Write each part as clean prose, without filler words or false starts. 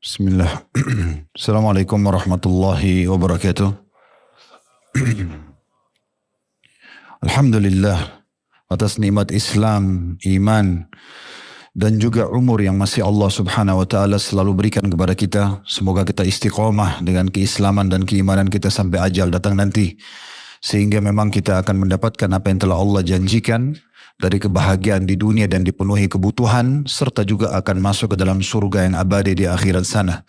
Bismillah. Assalamualaikum warahmatullahi wabarakatuh. Alhamdulillah atas nikmat Islam, iman, dan juga umur yang masih Allah subhanahu wa ta'ala selalu berikan kepada kita. Semoga kita istiqomah dengan keislaman dan keimanan kita sampai ajal datang nanti. Sehingga memang kita akan mendapatkan apa yang telah Allah janjikan dari kebahagiaan di dunia dan dipenuhi kebutuhan, serta juga akan masuk ke dalam surga yang abadi di akhirat sana.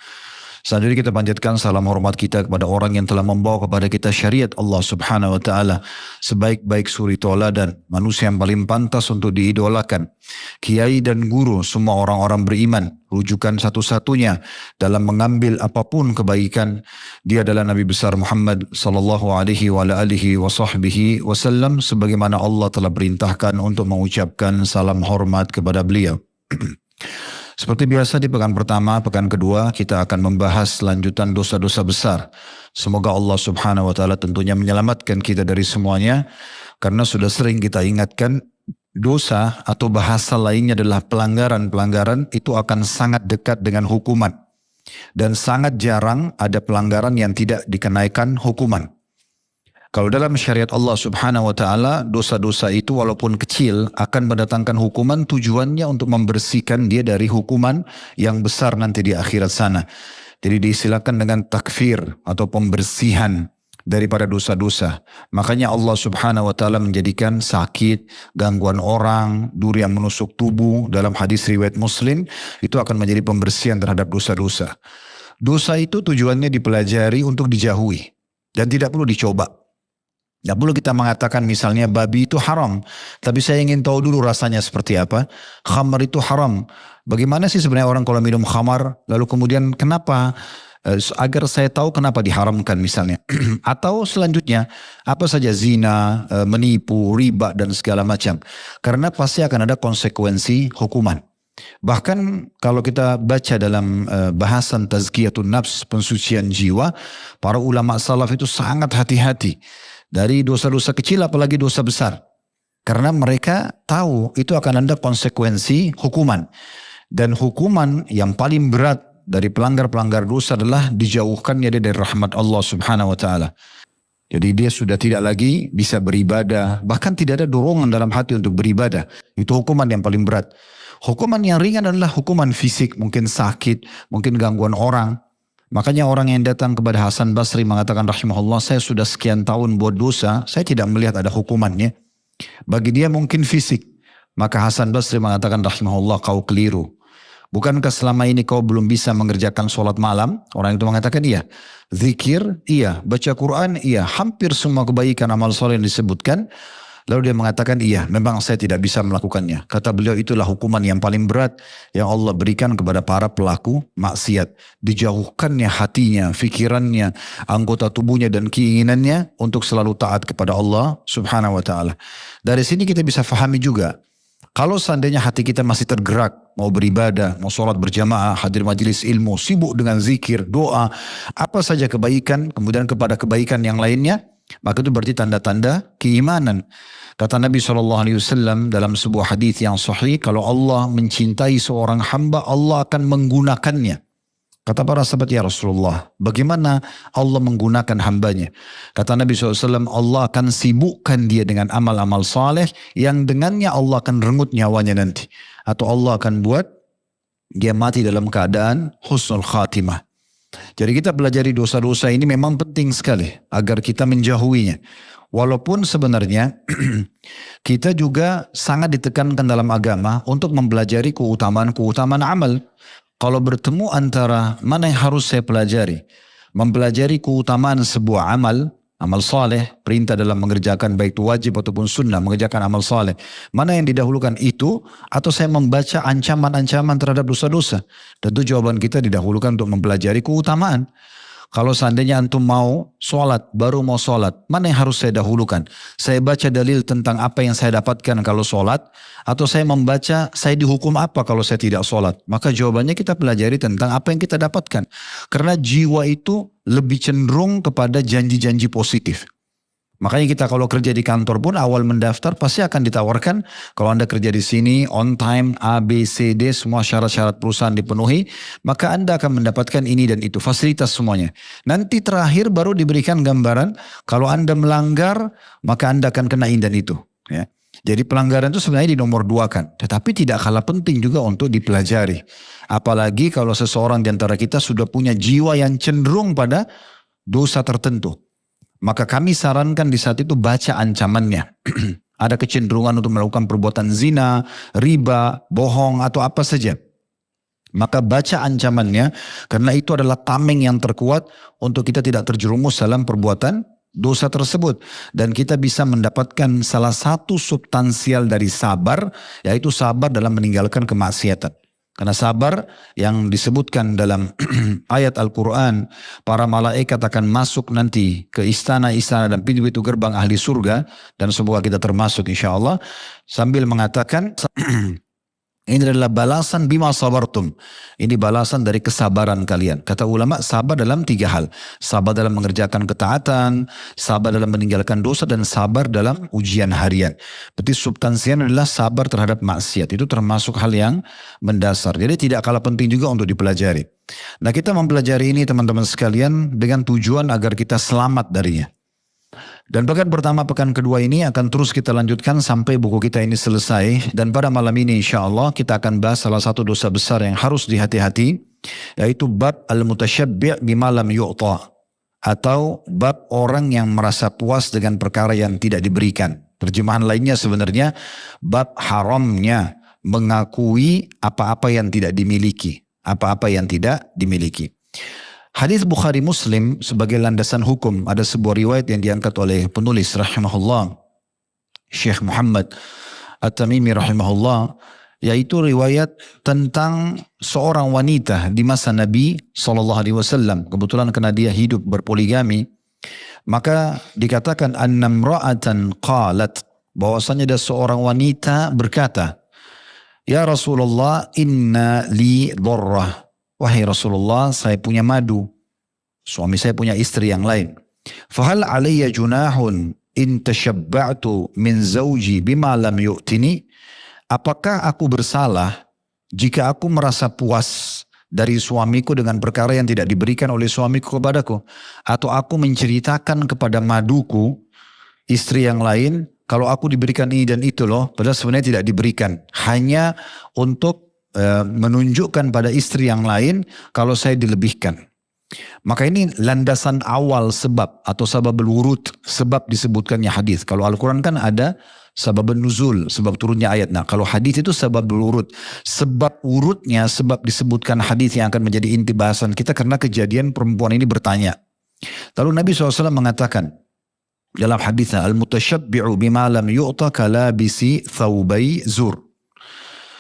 Selanjutnya kita panjatkan salam hormat kita kepada orang yang telah membawa kepada kita syariat Allah subhanahu wa ta'ala sebaik-baik suri tauladan, manusia yang paling pantas untuk diidolakan, kiai dan guru semua orang-orang beriman, rujukan satu-satunya dalam mengambil apapun kebaikan. Dia adalah Nabi besar Muhammad sallallahu alaihi wa alihi wa sahbihi wasallam, sebagaimana Allah telah perintahkan untuk mengucapkan salam hormat kepada beliau. Seperti biasa di pekan pertama, pekan kedua kita akan membahas lanjutan dosa-dosa besar. Semoga Allah subhanahu wa ta'ala tentunya menyelamatkan kita dari semuanya. Karena sudah sering kita ingatkan, dosa atau bahasa lainnya adalah pelanggaran-pelanggaran itu akan sangat dekat dengan hukuman. Dan sangat jarang ada pelanggaran yang tidak dikenaikan hukuman. Kalau dalam syariat Allah subhanahu wa ta'ala, dosa-dosa itu walaupun kecil akan mendatangkan hukuman, tujuannya untuk membersihkan dia dari hukuman yang besar nanti di akhirat sana. Jadi diistilahkan dengan takfir atau pembersihan daripada dosa-dosa. Makanya Allah subhanahu wa ta'ala menjadikan sakit, gangguan orang, duri yang menusuk tubuh dalam hadis riwayat Muslim, itu akan menjadi pembersihan terhadap dosa-dosa. Dosa itu tujuannya dipelajari untuk dijauhi dan tidak perlu dicoba. Tidak perlu kita mengatakan misalnya babi itu haram, tapi saya ingin tahu dulu rasanya seperti apa. Khamar itu haram. Bagaimana sih sebenarnya orang kalau minum khamar, lalu kemudian kenapa, agar saya tahu kenapa diharamkan misalnya. Atau selanjutnya, apa saja zina, menipu, riba dan segala macam. Karena pasti akan ada konsekuensi hukuman. Bahkan kalau kita baca dalam bahasan tazkiyatun nafs, pensucian jiwa, para ulama salaf itu sangat hati-hati dari dosa-dosa kecil apalagi dosa besar. Karena mereka tahu itu akan ada konsekuensi hukuman. Dan hukuman yang paling berat dari pelanggar-pelanggar dosa adalah dijauhkannya dia dari rahmat Allah subhanahu wa ta'ala. Jadi dia sudah tidak lagi bisa beribadah. Bahkan tidak ada dorongan dalam hati untuk beribadah. Itu hukuman yang paling berat. Hukuman yang ringan adalah hukuman fisik. Mungkin sakit, mungkin gangguan orang. Makanya orang yang datang kepada Hasan Basri mengatakan rahimahullah, saya sudah sekian tahun buat dosa, saya tidak melihat ada hukumannya. Bagi dia mungkin fisik. Maka Hasan Basri mengatakan rahimahullah, kau keliru. Bukankah selama ini kau belum bisa mengerjakan sholat malam? Orang itu mengatakan iya. Zikir, iya. Baca Quran, iya. Hampir semua kebaikan amal soleh yang disebutkan. Lalu dia mengatakan iya, memang saya tidak bisa melakukannya. Kata beliau, itulah hukuman yang paling berat yang Allah berikan kepada para pelaku maksiat. Dijauhkannya hatinya, fikirannya, anggota tubuhnya dan keinginannya untuk selalu taat kepada Allah subhanahu wa ta'ala. Dari sini kita bisa fahami juga, kalau seandainya hati kita masih tergerak, mau beribadah, mau sholat berjamaah, hadir majelis ilmu, sibuk dengan zikir, doa, apa saja kebaikan, kemudian kepada kebaikan yang lainnya, maka itu berarti tanda-tanda keimanan. Kata Nabi SAW dalam sebuah hadis yang sahih, kalau Allah mencintai seorang hamba, Allah akan menggunakannya. Kata para sahabat, ya Rasulullah, bagaimana Allah menggunakan hambanya? Kata Nabi SAW, Allah akan sibukkan dia dengan amal-amal saleh yang dengannya Allah akan renggut nyawanya nanti. Atau Allah akan buat dia mati dalam keadaan husnul khatimah. Jadi kita pelajari dosa-dosa ini memang penting sekali agar kita menjauhinya. Walaupun sebenarnya kita juga sangat ditekankan dalam agama untuk mempelajari keutamaan-keutamaan amal. Kalau bertemu antara mana yang harus saya pelajari, mempelajari keutamaan sebuah amal, amal saleh, perintah dalam mengerjakan baik itu wajib ataupun sunnah, mengerjakan amal saleh, mana yang didahulukan itu, atau saya membaca ancaman-ancaman terhadap dosa-dosa? Tentu jawaban kita didahulukan untuk mempelajari keutamaan. Kalau seandainya antum mau sholat, baru mau sholat, mana yang harus saya dahulukan? Saya baca dalil tentang apa yang saya dapatkan kalau sholat, atau saya membaca saya dihukum apa kalau saya tidak sholat? Maka jawabannya kita pelajari tentang apa yang kita dapatkan. Karena jiwa itu lebih cenderung kepada janji-janji positif. Makanya kita kalau kerja di kantor pun awal mendaftar pasti akan ditawarkan kalau Anda kerja di sini on time A, B, C, D semua syarat-syarat perusahaan dipenuhi, maka Anda akan mendapatkan ini dan itu, fasilitas semuanya. Nanti terakhir baru diberikan gambaran kalau Anda melanggar maka Anda akan kena ini dan itu. Ya. Jadi pelanggaran itu sebenarnya di nomor 2 kan, tetapi tidak kalah penting juga untuk dipelajari. Apalagi kalau seseorang di antara kita sudah punya jiwa yang cenderung pada dosa tertentu. Maka kami sarankan di saat itu baca ancamannya. Ada kecenderungan untuk melakukan perbuatan zina, riba, bohong atau apa saja. Maka baca ancamannya karena itu adalah tameng yang terkuat untuk kita tidak terjerumus dalam perbuatan dosa tersebut. Dan kita bisa mendapatkan salah satu substansial dari sabar, yaitu sabar dalam meninggalkan kemaksiatan. Karena sabar yang disebutkan dalam ayat Al-Quran, para malaikat akan masuk nanti ke istana-istana dan pintu-pintu gerbang ahli surga, dan semoga kita termasuk insya Allah, sambil mengatakan, ini adalah balasan bima sabartum. Ini balasan dari kesabaran kalian. Kata ulama, sabar dalam 3 hal. Sabar dalam mengerjakan ketaatan, sabar dalam meninggalkan dosa, dan sabar dalam ujian harian. Berarti substansinya adalah sabar terhadap maksiat. Itu termasuk hal yang mendasar. Jadi tidak kalah penting juga untuk dipelajari. Nah, kita mempelajari ini teman-teman sekalian dengan tujuan agar kita selamat darinya. Dan pekan pertama, pekan kedua ini akan terus kita lanjutkan sampai buku kita ini selesai. Dan pada malam ini insya Allah kita akan bahas salah satu dosa besar yang harus dihati-hati, yaitu bab al-mutasyabbi' bima lam yu'ta, atau bab orang yang merasa puas dengan perkara yang tidak diberikan. Terjemahan lainnya sebenarnya bab haramnya mengakui apa-apa yang tidak dimiliki, apa-apa yang tidak dimiliki. Hadis Bukhari Muslim sebagai landasan hukum, ada sebuah riwayat yang diangkat oleh penulis rahimahullah Syekh Muhammad At-Tamimi rahimahullah, yaitu riwayat tentang seorang wanita di masa Nabi SAW. Kebetulan karena dia hidup berpoligami, maka dikatakan annamra'atan qalat, bahwasanya ada seorang wanita berkata, ya Rasulullah, inna li dharrah. Wahai Rasulullah, saya punya madu. Suami saya punya istri yang lain. Fahal alayya junahun in tashabba'tu min zawji bima lam yu'tini? Apakah aku bersalah jika aku merasa puas dari suamiku dengan perkara yang tidak diberikan oleh suamiku kepadaku? Atau aku menceritakan kepada maduku, istri yang lain, kalau aku diberikan ini dan itu loh, padahal sebenarnya tidak diberikan. Hanya untuk menunjukkan pada istri yang lain kalau saya dilebihkan. Maka ini landasan awal sebab atau sababul wurud, sebab disebutkannya hadis. Kalau Al-Quran kan ada sababun nuzul, sebab turunnya ayat. Nah, kalau hadis itu sababul wurud. Sebab urutnya, sebab disebutkan hadis yang akan menjadi inti bahasan kita karena kejadian perempuan ini bertanya. Lalu Nabi SAW mengatakan dalam hadisnya, al-mutasyabbi'u bima lam yu'ta kalabisi thawbai zur.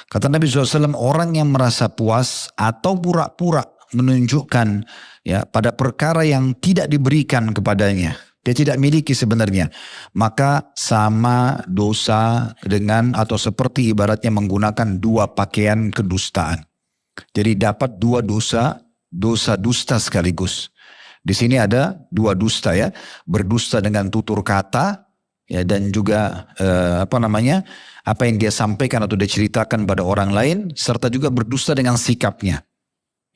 Kata Nabi SAW, orang yang merasa puas atau pura-pura menunjukkan ya pada perkara yang tidak diberikan kepadanya, dia tidak miliki sebenarnya, maka sama dosa dengan atau seperti ibaratnya menggunakan 2 pakaian kedustaan. Jadi dapat 2 dosa, dosa dusta sekaligus. Di sini ada 2 dusta ya, berdusta dengan tutur kata ya, dan juga apa yang dia sampaikan atau dia ceritakan pada orang lain, serta juga berdusta dengan sikapnya.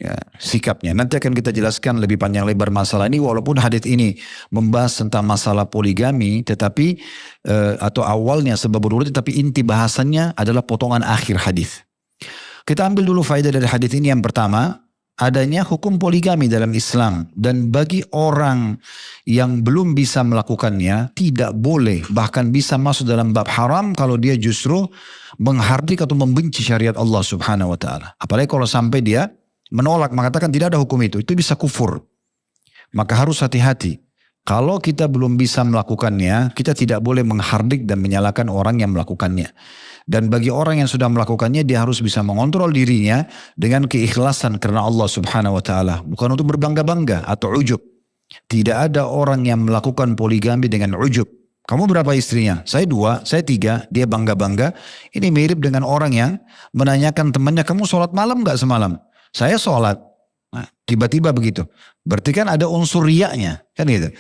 Ya, sikapnya. Nanti akan kita jelaskan lebih panjang lebar masalah ini, walaupun hadis ini membahas tentang masalah poligami, tetapi atau awalnya sebab urut, tetapi inti bahasannya adalah potongan akhir hadis. Kita ambil dulu faedah dari hadis ini. Yang pertama, adanya hukum poligami dalam Islam, dan bagi orang yang belum bisa melakukannya tidak boleh, bahkan bisa masuk dalam bab haram kalau dia justru menghardik atau membenci syariat Allah Subhanahu wa taala. Apalagi kalau sampai dia menolak, mengatakan tidak ada hukum itu bisa kufur. Maka harus hati-hati. Kalau kita belum bisa melakukannya, kita tidak boleh menghardik dan menyalahkan orang yang melakukannya. Dan bagi orang yang sudah melakukannya, dia harus bisa mengontrol dirinya dengan keikhlasan karena Allah Subhanahu wa taala, bukan untuk berbangga-bangga atau ujub. Tidak ada orang yang melakukan poligami dengan ujub. Kamu berapa istrinya? Saya 2, saya 3, dia bangga-bangga. Ini mirip dengan orang yang menanyakan temannya, kamu sholat malam gak semalam? Saya sholat. Nah, tiba-tiba begitu. Berarti kan ada unsur riyanya, kan gitu.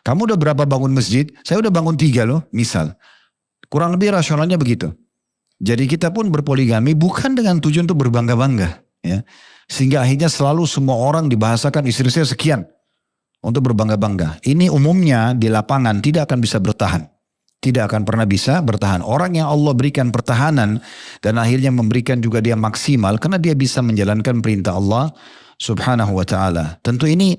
Kamu udah berapa bangun masjid? Saya udah bangun 3 loh, misal. Kurang lebih rasionalnya begitu. Jadi kita pun berpoligami bukan dengan tujuan untuk berbangga-bangga. Ya. Sehingga akhirnya selalu semua orang dibahasakan istri saya sekian. Untuk berbangga-bangga. Ini umumnya di lapangan tidak akan bisa bertahan. Tidak akan pernah bisa bertahan. Orang yang Allah berikan pertahanan dan akhirnya memberikan juga dia maksimal karena dia bisa menjalankan perintah Allah subhanahu wa ta'ala. Tentu ini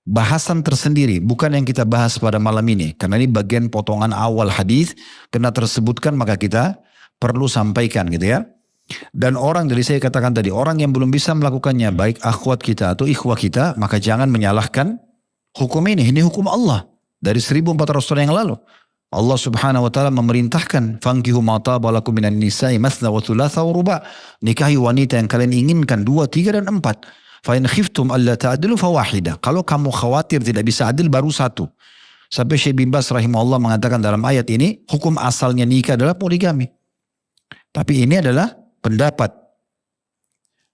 bahasan tersendiri, bukan yang kita bahas pada malam ini. Karena ini bagian potongan awal hadis kena tersebutkan maka kita perlu sampaikan gitu ya. Dan orang dari saya katakan tadi, orang yang belum bisa melakukannya baik akhwat kita atau ikhwah kita, maka jangan menyalahkan hukum ini. Ini hukum Allah dari 1400 tahun yang lalu. Allah subhanahu wa ta'ala memerintahkan fankihu ma taba lakum minan nisa'i mathna wa thulatha wa ruba'. Nikahi wanita yang kalian inginkan 2, 3 dan 4. Fa in khiftum alla ta'dilu fawahida. Kalau kamu khawatir tidak bisa adil baru 1. Sampai Syekh bin Baz rahimahullah mengatakan dalam ayat ini hukum asalnya nikah adalah poligami. Tapi ini adalah pendapat.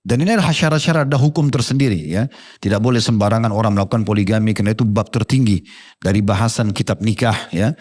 Dan ini adalah syarat-syarat, ada hukum tersendiri ya. Tidak boleh sembarangan orang melakukan poligami karena itu bab tertinggi dari bahasan kitab nikah ya.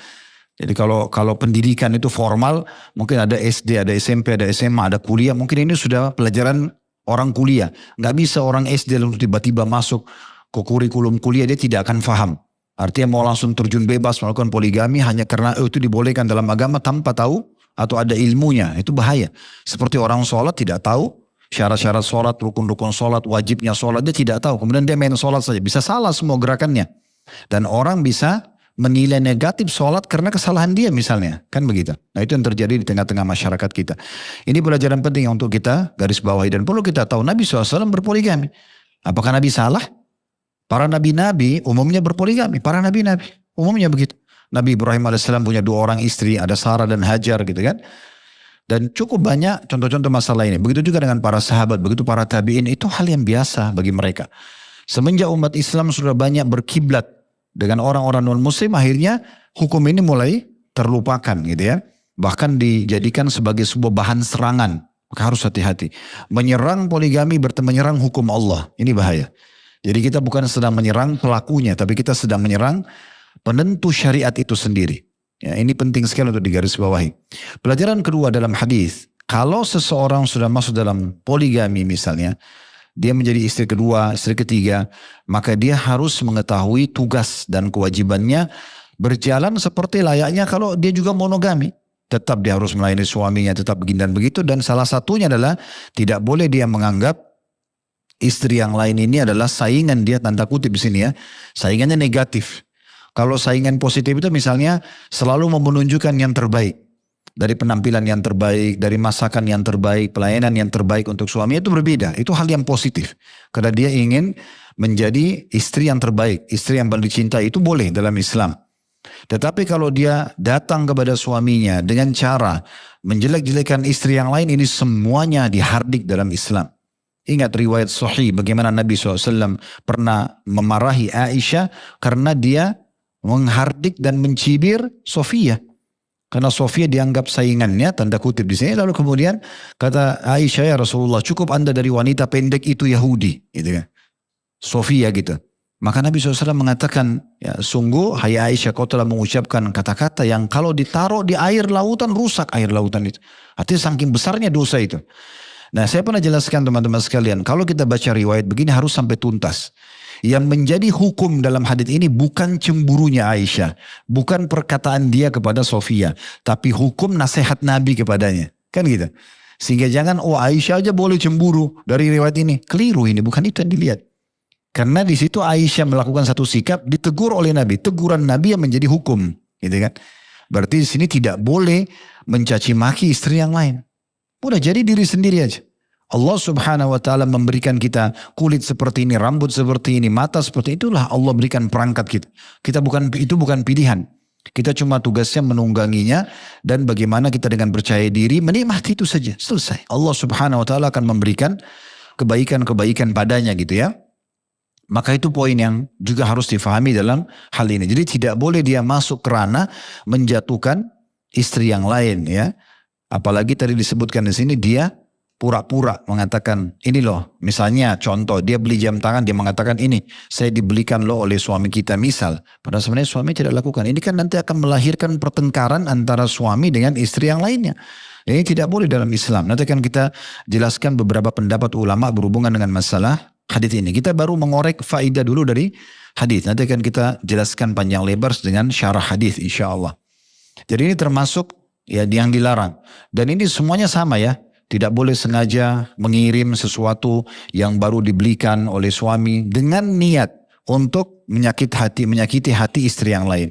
Jadi kalau pendidikan itu formal, mungkin ada SD, ada SMP, ada SMA, ada kuliah. Mungkin ini sudah pelajaran orang kuliah. Nggak bisa orang SD lalu tiba-tiba masuk ke kurikulum kuliah, dia tidak akan paham. Artinya mau langsung terjun bebas melakukan poligami hanya karena itu dibolehkan dalam agama tanpa tahu atau ada ilmunya. Itu bahaya. Seperti orang sholat tidak tahu syarat-syarat sholat, rukun-rukun sholat, wajibnya sholat. Dia tidak tahu. Kemudian dia main sholat saja. Bisa salah semua gerakannya. Dan orang bisa menilai negatif sholat karena kesalahan dia misalnya. Kan begitu. Nah itu yang terjadi di tengah-tengah masyarakat kita. Ini pelajaran penting untuk kita garis bawahi. Dan perlu kita tahu Nabi SAW berpoligami. Apakah Nabi salah? Para nabi-nabi umumnya berpoligami. Para nabi-nabi umumnya begitu. Nabi Ibrahim AS punya 2 orang istri. Ada Sarah dan Hajar gitu kan. Dan cukup banyak contoh-contoh masalah ini. Begitu juga dengan para sahabat. Begitu para tabi'in. Itu hal yang biasa bagi mereka. Semenjak umat Islam sudah banyak berkiblat dengan orang-orang non-muslim, akhirnya hukum ini mulai terlupakan gitu ya. Bahkan dijadikan sebagai sebuah bahan serangan. Maka harus hati-hati. Menyerang poligami berarti menyerang hukum Allah. Ini bahaya. Jadi kita bukan sedang menyerang pelakunya, tapi kita sedang menyerang penentu syariat itu sendiri. Ya, ini penting sekali untuk digarisbawahi. Pelajaran kedua dalam hadis, kalau seseorang sudah masuk dalam poligami misalnya, dia menjadi istri kedua, istri ketiga, maka dia harus mengetahui tugas dan kewajibannya berjalan seperti layaknya kalau dia juga monogami. Tetap dia harus melayani suaminya, tetap begini dan begitu. Dan salah satunya adalah tidak boleh dia menganggap istri yang lain ini adalah saingan dia, tanda kutip di sini ya. Saingannya negatif. Kalau saingan positif itu misalnya selalu menunjukkan yang terbaik. Dari penampilan yang terbaik, dari masakan yang terbaik, pelayanan yang terbaik untuk suami itu berbeda. Itu hal yang positif. Karena dia ingin menjadi istri yang terbaik, istri yang paling dicintai, itu boleh dalam Islam. Tetapi kalau dia datang kepada suaminya dengan cara menjelek-jelekan istri yang lain, ini semuanya dihardik dalam Islam. Ingat riwayat sahih bagaimana Nabi SAW pernah memarahi Aisyah karena dia menghardik dan mencibir Sofia. Karena Sofia dianggap saingannya, tanda kutip di sini. Lalu kemudian kata Aisyah, ya Rasulullah, cukup anda dari wanita pendek itu Yahudi, gitu kan? Sofia gitu. Maka Nabi SAW mengatakan, ya sungguh hai Aisyah, kau telah mengucapkan kata-kata yang kalau ditaruh di air lautan rusak air lautan itu. Artinya saking besarnya dosa itu. Nah saya pernah jelaskan teman-teman sekalian, kalau kita baca riwayat begini harus sampai tuntas. Yang menjadi hukum dalam hadits ini bukan cemburunya Aisyah. Bukan perkataan dia kepada Sofia. Tapi hukum nasihat Nabi kepadanya. Kan gitu. Sehingga jangan, oh Aisyah aja boleh cemburu dari riwayat ini. Keliru ini, bukan itu yang dilihat. Karena di situ Aisyah melakukan satu sikap, ditegur oleh Nabi. Teguran Nabi yang menjadi hukum. Gitu kan. Berarti di sini tidak boleh mencaci maki istri yang lain. Udah jadi diri sendiri aja. Allah subhanahu wa ta'ala memberikan kita kulit seperti ini, rambut seperti ini, mata seperti itulah Allah berikan perangkat kita. Itu bukan pilihan. Kita cuma tugasnya menungganginya dan bagaimana kita dengan percaya diri menikmati itu saja. Selesai. Allah subhanahu wa ta'ala akan memberikan kebaikan-kebaikan padanya gitu ya. Maka itu poin yang juga harus difahami dalam hal ini. Jadi tidak boleh dia masuk kerana menjatuhkan istri yang lain ya. Apalagi tadi disebutkan di sini dia pura-pura mengatakan ini loh, misalnya contoh dia beli jam tangan, dia mengatakan ini saya dibelikan loh oleh suami kita misal, padahal sebenarnya suami tidak lakukan. Ini kan nanti akan melahirkan pertengkaran antara suami dengan istri yang lainnya. Ini tidak boleh dalam Islam. Nanti akan kita jelaskan beberapa pendapat ulama berhubungan dengan masalah hadis ini. Kita baru mengorek faidah dulu dari hadis. Nanti akan kita jelaskan panjang lebar dengan syarah hadis insya Allah. Jadi ini termasuk ya yang dilarang. Dan ini semuanya sama ya. Tidak boleh sengaja mengirim sesuatu yang baru dibelikan oleh suami dengan niat untuk menyakiti hati istri yang lain.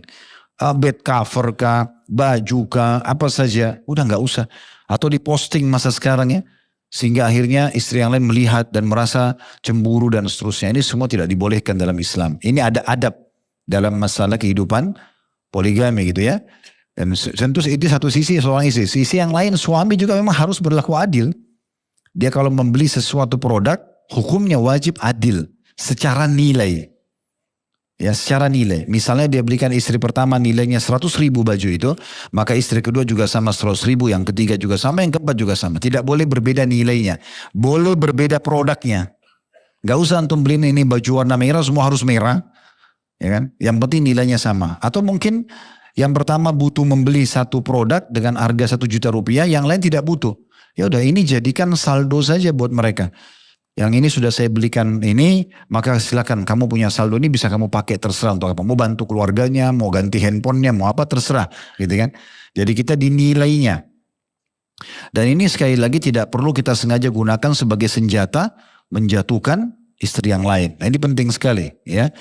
Bed cover kah, baju kah, apa saja, udah nggak usah. Atau diposting masa sekarang ya, sehingga akhirnya istri yang lain melihat dan merasa cemburu dan seterusnya. Ini semua tidak dibolehkan dalam Islam. Ini ada adab dalam masalah kehidupan poligami gitu ya. Dan tentu itu satu sisi seorang istri. Sisi yang lain suami juga memang harus berlaku adil. Dia kalau membeli sesuatu produk, hukumnya wajib adil secara nilai. Ya secara nilai. Misalnya dia belikan istri pertama nilainya 100.000 baju itu, maka istri kedua juga sama 100.000, yang ketiga juga sama, yang keempat juga sama. Tidak boleh berbeda nilainya. Boleh berbeda produknya. Gak usah antum beliin ini baju warna merah, semua harus merah. Ya kan? Yang penting nilainya sama. Atau mungkin yang pertama butuh membeli satu produk dengan harga 1 juta rupiah, yang lain tidak butuh. Ya udah ini jadikan saldo saja buat mereka. Yang ini sudah saya belikan ini, maka silakan kamu punya saldo ini bisa kamu pakai terserah untuk apa. Mau bantu keluarganya, mau ganti handphonenya, mau apa terserah, gitu kan. Jadi kita dinilainya. Dan ini sekali lagi tidak perlu kita sengaja gunakan sebagai senjata menjatuhkan istri yang lain. Nah ini penting sekali ya.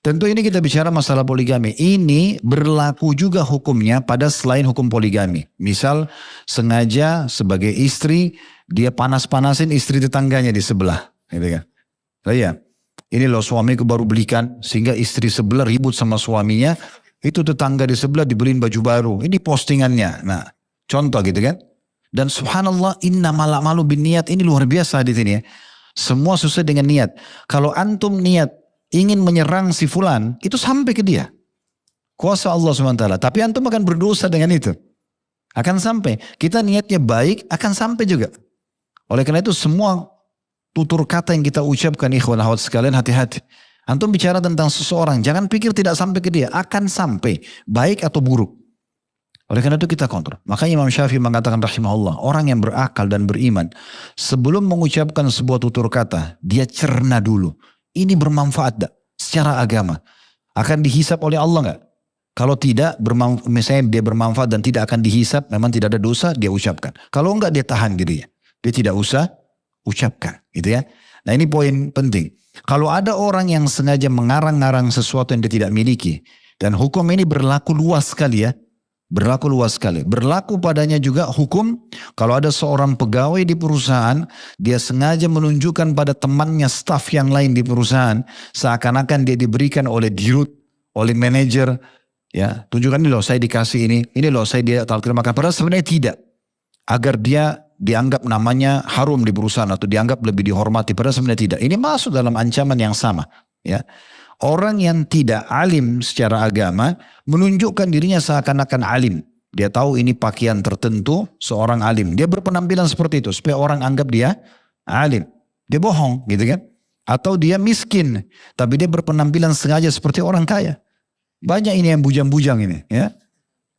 Tentu ini kita bicara masalah poligami. Ini berlaku juga hukumnya pada selain hukum poligami. Misal sengaja sebagai istri dia panas-panasin istri tetangganya di sebelah. Gitu kan. Nah, ya, ini loh suamiku baru belikan sehingga istri sebelah ribut sama suaminya. Itu tetangga di sebelah dibeliin baju baru. Ini postingannya. Nah contoh gitu kan. Dan subhanallah innamal a'malu binniyat, ini luar biasa di sini ya. Semua sesuai dengan niat. Kalau antum niat ingin menyerang si fulan, itu sampai ke dia. Kuasa Allah SWT. Tapi antum akan berdosa dengan itu. Akan sampai. Kita niatnya baik, akan sampai juga. Oleh karena itu semua tutur kata yang kita ucapkan, ikhwan akhwat sekalian, hati-hati. Antum bicara tentang seseorang, jangan pikir tidak sampai ke dia. Akan sampai. Baik atau buruk. Oleh karena itu kita kontrol. Makanya Imam Syafi'i mengatakan rahimahullah, orang yang berakal dan beriman, sebelum mengucapkan sebuah tutur kata, dia cerna dulu. Ini bermanfaat tak secara agama? Akan dihisap oleh Allah enggak? Kalau tidak, misalnya dia bermanfaat dan tidak akan dihisap, memang tidak ada dosa, dia ucapkan. Kalau enggak, dia tahan dirinya. Dia tidak usah ucapkan, gitu ya. Nah ini poin penting. Kalau ada orang yang sengaja mengarang-ngarang sesuatu yang dia tidak miliki, dan hukum ini berlaku luas sekali ya. Berlaku luas sekali. Berlaku padanya juga hukum kalau ada seorang pegawai di perusahaan, dia sengaja menunjukkan pada temannya staf yang lain di perusahaan, seakan-akan dia diberikan oleh dirut, oleh manajer, ya tunjukkan ini loh saya dikasih ini loh saya dia terima kasih. Padahal sebenarnya tidak. Agar dia dianggap namanya harum di perusahaan atau dianggap lebih dihormati. Padahal sebenarnya tidak. Ini masuk dalam ancaman yang sama. Ya. Orang yang tidak alim secara agama menunjukkan dirinya seakan-akan alim. Dia tahu ini pakaian tertentu seorang alim. Dia berpenampilan seperti itu supaya orang anggap dia alim. Dia bohong gitu kan. Atau dia miskin tapi dia berpenampilan sengaja seperti orang kaya. Banyak ini yang bujang-bujang ini ya.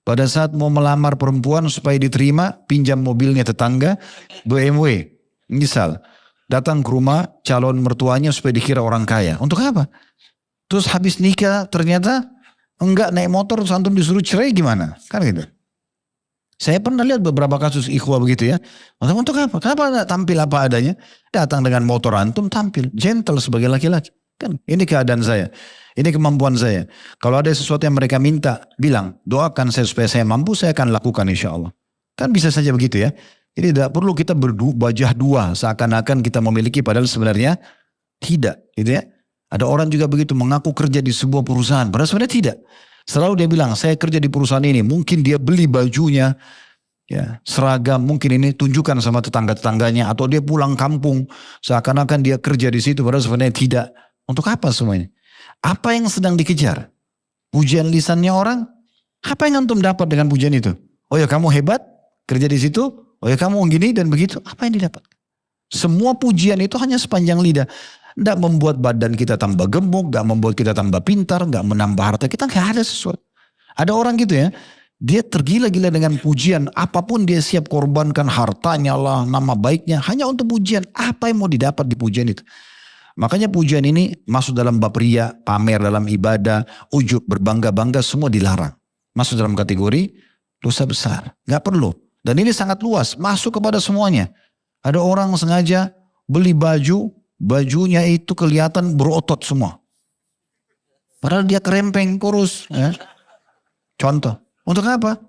Pada saat mau melamar perempuan supaya diterima, pinjam mobilnya tetangga BMW. Misal datang ke rumah calon mertuanya supaya dikira orang kaya. Untuk apa? Terus habis nikah ternyata enggak naik motor terus antum disuruh cerai gimana? Kan gitu. Saya pernah lihat beberapa kasus ikhwah begitu ya. Untuk apa? Kenapa enggak tampil apa adanya? Datang dengan motor antum tampil. Gentle sebagai laki-laki. Kan ini keadaan saya. Ini kemampuan saya. Kalau ada sesuatu yang mereka minta, bilang doakan saya supaya saya mampu, saya akan lakukan insya Allah. Kan bisa saja begitu ya. Jadi tidak perlu kita berbajah dua seakan-akan kita memiliki padahal sebenarnya tidak gitu ya. Ada orang juga begitu mengaku kerja di sebuah perusahaan. Padahal sebenarnya tidak. Selalu dia bilang saya kerja di perusahaan ini. Mungkin dia beli bajunya. Ya, seragam mungkin ini tunjukkan sama tetangga-tetangganya. Atau dia pulang kampung. Seakan-akan dia kerja di situ. Padahal sebenarnya tidak. Untuk apa semuanya? Apa yang sedang dikejar? Pujian lisannya orang? Apa yang antum dapat dengan pujian itu? Oh ya kamu hebat. Kerja di situ. Oh ya kamu gini dan begitu. Apa yang didapat? Semua pujian itu hanya sepanjang lidah. Tidak membuat badan kita tambah gemuk, tidak membuat kita tambah pintar, tidak menambah harta kita, nggak ada sesuatu. Ada orang gitu ya, dia tergila-gila dengan pujian, apapun dia siap korbankan hartanya lah, nama baiknya, hanya untuk pujian. Apa yang mau didapat di pujian itu? Makanya pujian ini masuk dalam bab riya, pamer dalam ibadah, ujub, berbangga-bangga, semua dilarang. Masuk dalam kategori dosa besar, nggak perlu. Dan ini sangat luas, masuk kepada semuanya. Ada orang sengaja beli baju, bajunya itu kelihatan berotot semua. Padahal dia kerempeng, kurus. Ya. Contoh, untuk apa?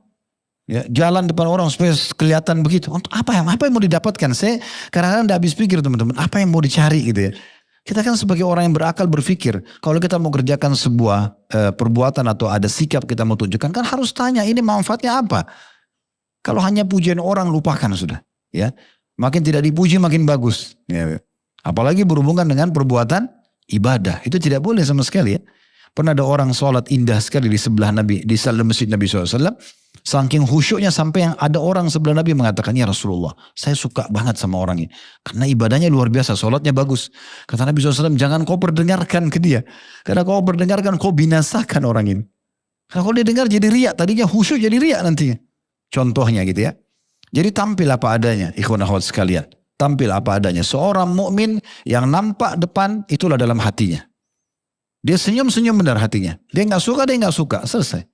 Ya, jalan depan orang supaya kelihatan begitu. Untuk apa yang mau didapatkan? Saya kadang-kadang tidak habis pikir teman-teman, apa yang mau dicari gitu ya. Kita kan sebagai orang yang berakal berpikir, kalau kita mau kerjakan sebuah perbuatan atau ada sikap kita mau tunjukkan, kan harus tanya ini manfaatnya apa. Kalau hanya pujian orang lupakan sudah. Ya, makin tidak dipuji makin bagus. Ya. Apalagi berhubungan dengan perbuatan ibadah, itu tidak boleh sama sekali ya. Pernah ada orang sholat indah sekali di sebelah Nabi, di dalam masjid Nabi SAW. Saking khusyuknya sampai yang ada orang sebelah Nabi mengatakan, ya Rasulullah, saya suka banget sama orang ini. Karena ibadahnya luar biasa, sholatnya bagus. Kata Nabi SAW, jangan kau perdengarkan ke dia. Karena kau perdengarkan, kau binasakan orang ini. Karena kalau dia dengar jadi riak, tadinya khusyuk jadi riak nantinya. Contohnya gitu ya. Jadi tampil apa adanya, ikhwan akhwat sekalian. Tampil apa adanya. Seorang mukmin yang nampak depan, itulah dalam hatinya. Dia senyum-senyum benar hatinya. Dia nggak suka, selesai.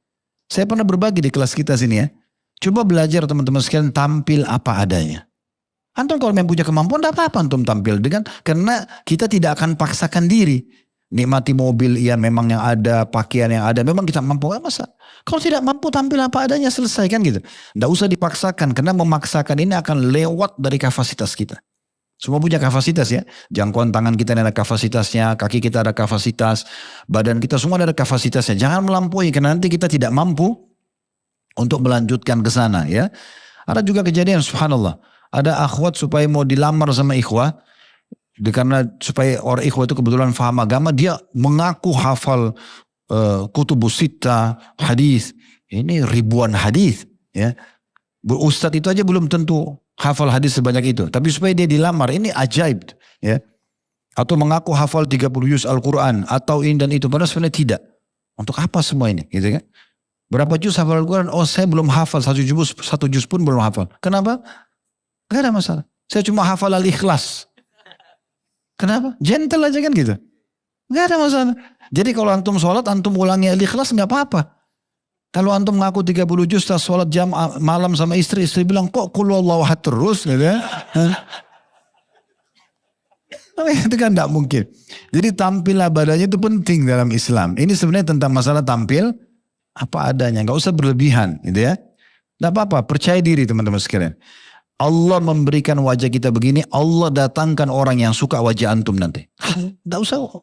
Saya pernah berbagi di kelas kita sini ya. Coba belajar teman-teman sekalian tampil apa adanya. Antum kalau memang punya kemampuan, tidak apa-apa antum tampil dengan, karena kita tidak akan paksakan diri. Nikmati mobil yang memang yang ada, pakaian yang ada, memang kita mampu, masa? Kalau tidak mampu tampil apa adanya, selesai kan gitu. Tidak usah dipaksakan, karena memaksakan ini akan lewat dari kapasitas kita. Semua punya kapasitas ya. Jangkauan tangan kita ada kapasitasnya, kaki kita ada kapasitas, badan kita semua ada kapasitasnya. Jangan melampaui karena nanti kita tidak mampu untuk melanjutkan ke sana ya. Ada juga kejadian subhanallah. Ada akhwat supaya mau dilamar sama ikhwah, karena supaya orang ikhwah itu kebetulan faham agama, dia mengaku hafal kutubus sittah, hadis. Ini ribuan hadis ya. Ustadz itu aja belum tentu hafal hadis sebanyak itu. Tapi supaya dia dilamar, ini ajaib. Ya. Atau mengaku hafal 30 juz Al-Quran. Atau ini dan itu. Padahal sebenarnya tidak. Untuk apa semua ini? Gitu kan? Berapa juz hafal Al-Quran? Oh saya belum hafal. Satu juz pun belum hafal. Kenapa? Gak ada masalah. Saya cuma hafal Al-Ikhlas. Kenapa? Gentle aja kan gitu. Gak ada masalah. Jadi kalau antum sholat, antum ulangi Al-Ikhlas gak apa-apa. Kalau antum ngaku 30 juz tas sholat jam malam sama istri bilang kok qul huwallahu ahad terus gitu ya. Itu kan tidak mungkin. Jadi tampil badannya itu penting dalam Islam. Ini sebenarnya tentang masalah tampil apa adanya, nggak usah berlebihan gitu ya. Tidak apa-apa, percaya diri teman-teman sekalian. Allah memberikan wajah kita begini, Allah datangkan orang yang suka wajah antum nanti. Tidak usah oh,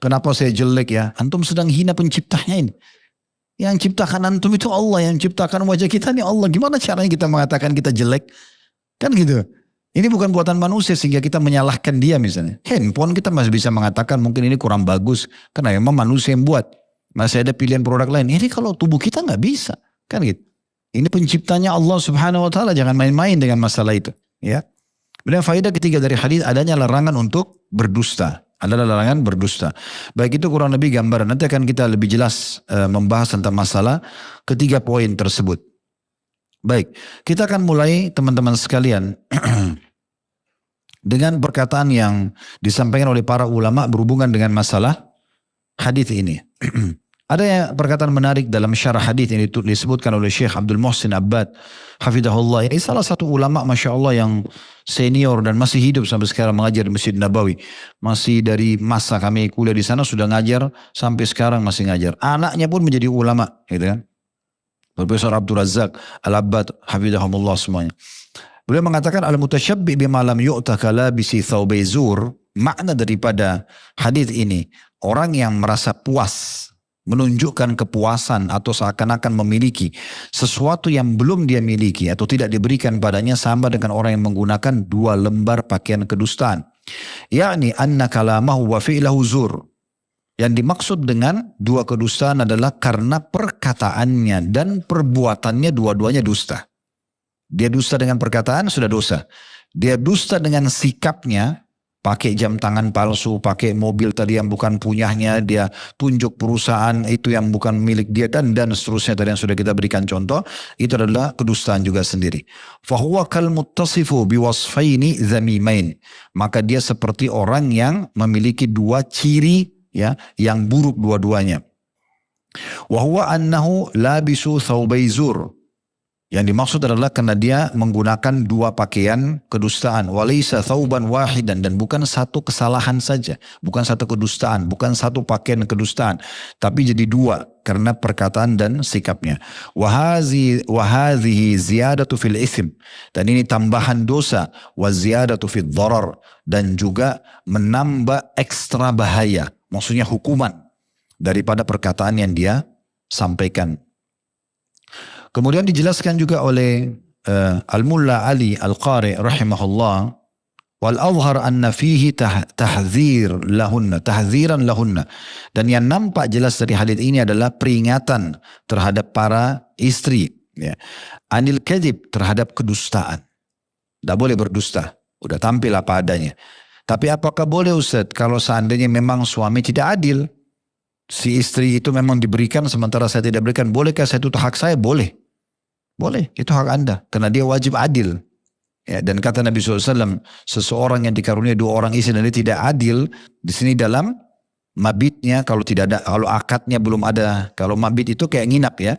kenapa saya jelek ya? Antum sedang hina penciptanya ini. Yang ciptakan antum itu Allah, yang ciptakan wajah kita ini Allah. Gimana caranya kita mengatakan kita jelek? Kan gitu. Ini bukan buatan manusia sehingga kita menyalahkan dia misalnya. Handphone kita masih bisa mengatakan mungkin ini kurang bagus. Karena memang manusia yang buat. Masih ada pilihan produk lain. Ini kalau tubuh kita nggak bisa. Kan gitu. Ini penciptanya Allah subhanahu wa ta'ala. Jangan main-main dengan masalah itu. Ya. Kemudian faedah ketiga dari hadis adanya larangan untuk berdusta. Adalah larangan berdusta. Baik itu kurang lebih gambaran. Nanti akan kita lebih jelas membahas tentang masalah ketiga poin tersebut. Baik, kita akan mulai teman-teman sekalian dengan perkataan yang disampaikan oleh para ulama berhubungan dengan masalah hadis ini. Ada perkataan menarik dalam syarah hadis ini disebutkan oleh Syekh Abdul Muhsin Abbad hafizahullah. Ini salah satu ulama Masya Allah yang senior dan masih hidup sampai sekarang mengajar di Masjid Nabawi. Masih dari masa kami kuliah di sana sudah ngajar sampai sekarang masih ngajar. Anaknya pun menjadi ulama gitu kan. Profesor Abdul Razak Al-Abbad hafizahullah semuanya. Beliau mengatakan al-mutasyabbi bima lam yu'ta kalabisi thawbai zur. Makna daripada hadis ini, orang yang merasa puas, menunjukkan kepuasan atau seakan-akan memiliki sesuatu yang belum dia miliki atau tidak diberikan padanya sama dengan orang yang menggunakan 2 lembar pakaian kedustaan. Yakni anna kalamahu wa fi'lahu zur. Yang dimaksud dengan 2 kedustaan adalah karena perkataannya dan perbuatannya dua-duanya dusta. Dia dusta dengan perkataan sudah dosa. Dia dusta dengan sikapnya, pakai jam tangan palsu, pakai mobil tadi yang bukan punyanya, dia tunjuk perusahaan itu yang bukan milik dia, dan seterusnya tadi yang sudah kita berikan contoh, itu adalah kedustaan juga sendiri. Fahuwa kal muttasifu biwasfaini zamimain. Maka dia seperti orang yang memiliki dua ciri ya yang buruk dua-duanya. Wahuwa annahu labisu thawbai zur. Yang dimaksud adalah karena dia menggunakan dua pakaian kedustaan. Walaysa thawban wahidan, dan bukan satu kesalahan saja. Bukan satu kedustaan, bukan satu pakaian kedustaan. Tapi jadi dua karena perkataan dan sikapnya. Wahadhihi ziyadatu fil ithim. Dan ini tambahan dosa. Wa ziyadatu fil dharar. Dan juga menambah ekstra bahaya. Maksudnya hukuman daripada perkataan yang dia sampaikan. Kemudian dijelaskan juga oleh Al-Mulla Ali Al-Qari rahimahullah, wal azhar anna fihi tahdziran lahunna. Dan yang nampak jelas dari hadits ini adalah peringatan terhadap para istri, ya. Anil kadhib, terhadap kedustaan. Tidak boleh berdusta. Udah tampil apa adanya. Tapi apakah boleh Ustaz kalau seandainya memang suami tidak adil? Si istri itu memang diberikan sementara saya tidak berikan. Bolehkah saya tutup hak saya? Boleh. Boleh, itu hak Anda. Karena dia wajib adil. Ya, dan kata Nabi SAW, seseorang yang dikaruniai dua orang istri dan dia tidak adil, di sini dalam mabitnya, kalau tidak ada, kalau akadnya belum ada, kalau mabit itu kayak nginap ya.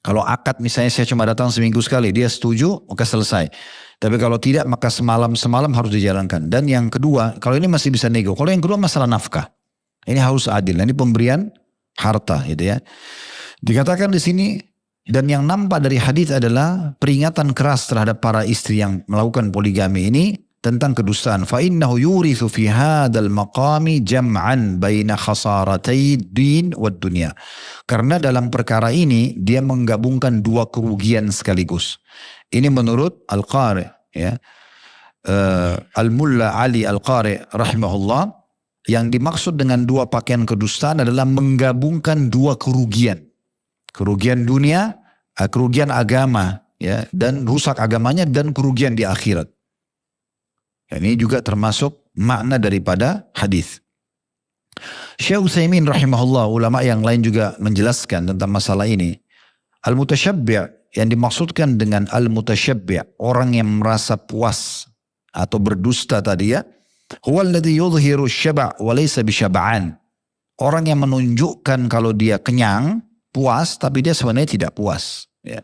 Kalau akad misalnya saya cuma datang seminggu sekali, dia setuju, maka selesai. Tapi kalau tidak, maka semalam harus dijalankan. Dan yang kedua, kalau ini masih bisa nego. Kalau yang kedua masalah nafkah. Ini harus adil. Ini pemberian harta, gitu ya. Dikatakan di sini, dan yang nampak dari hadis adalah peringatan keras terhadap para istri yang melakukan poligami ini tentang kedustaan. Fa innahu yurithu fi hadzal maqami jam'an baina khasaratay din wad dunya. Karena dalam perkara ini dia menggabungkan dua kerugian sekaligus. Ini menurut Al-Qari, ya. Al-Mulla Ali Al-Qari rahimahullah, yang dimaksud dengan dua pakaian kedustaan adalah menggabungkan dua kerugian. Kerugian dunia, kerugian agama, ya, dan rusak agamanya, dan kerugian di akhirat. Ini juga termasuk makna daripada hadis. Syekh Utsaimin rahimahullah, ulama yang lain juga menjelaskan tentang masalah ini. Al-mutasyabbi', yang dimaksudkan dengan al-mutasyabbi', orang yang merasa puas atau berdusta tadi ya, huwa alladhi yudhiru syaba' wa laysa bisyab'an. Orang yang menunjukkan kalau dia kenyang, puas, tapi dia sebenarnya tidak puas. Ya.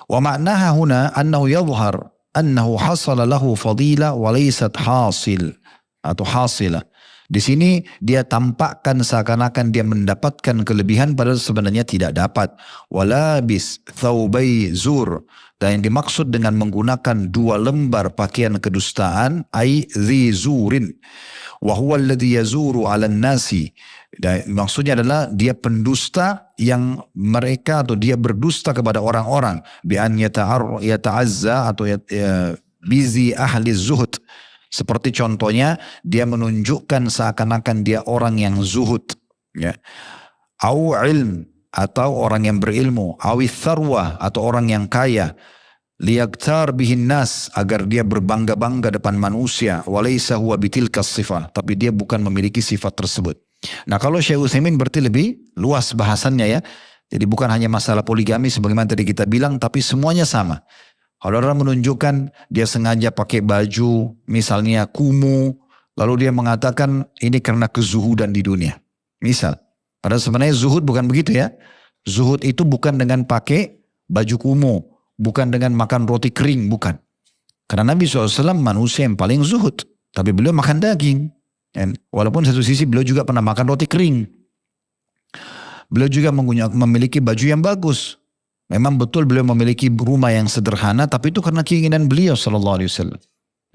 Wa ma'naha huna annahu yadhhar annahu hasala lahu fadila wa laysat hasil atau hasila. Di sini dia tampakkan seakan-akan dia mendapatkan kelebihan padahal sebenarnya tidak dapat. Walabis thawbai zur. Dan yang dimaksud dengan menggunakan dua lembar pakaian kedustaan ai dhi zurin. Wa huwa alladhi yazuru 'alan nasi. Dan maksudnya adalah dia pendusta yang mereka atau dia berdusta kepada orang-orang bi an yata'azza atau bizi ahli zuhud. Seperti contohnya dia menunjukkan seakan-akan dia orang yang zuhud, ya. Au ilm, atau orang yang berilmu, awi tharwa, atau orang yang kaya, liyaktar bihin nas, agar dia berbangga-bangga depan manusia, walaysa huwa bitilkas sifat, tapi dia bukan memiliki sifat tersebut. Nah, kalau Syekh Utsaimin berarti lebih luas bahasannya ya. Jadi bukan hanya masalah poligami sebagaimana tadi kita bilang, tapi semuanya sama. Kalau orang menunjukkan dia sengaja pakai baju misalnya kumuh, lalu dia mengatakan ini karena kezuhudan di dunia. Misal, padahal sebenarnya zuhud bukan begitu ya. Zuhud itu bukan dengan pakai baju kumuh, bukan dengan makan roti kering, bukan. Karena Nabi SAW manusia yang paling zuhud, tapi beliau makan daging. Dan walaupun satu sisi beliau juga pernah makan roti kering. Beliau juga memiliki baju yang bagus. Memang betul beliau memiliki rumah yang sederhana, tapi itu karena keinginan beliau sallallahu alaihi wasallam.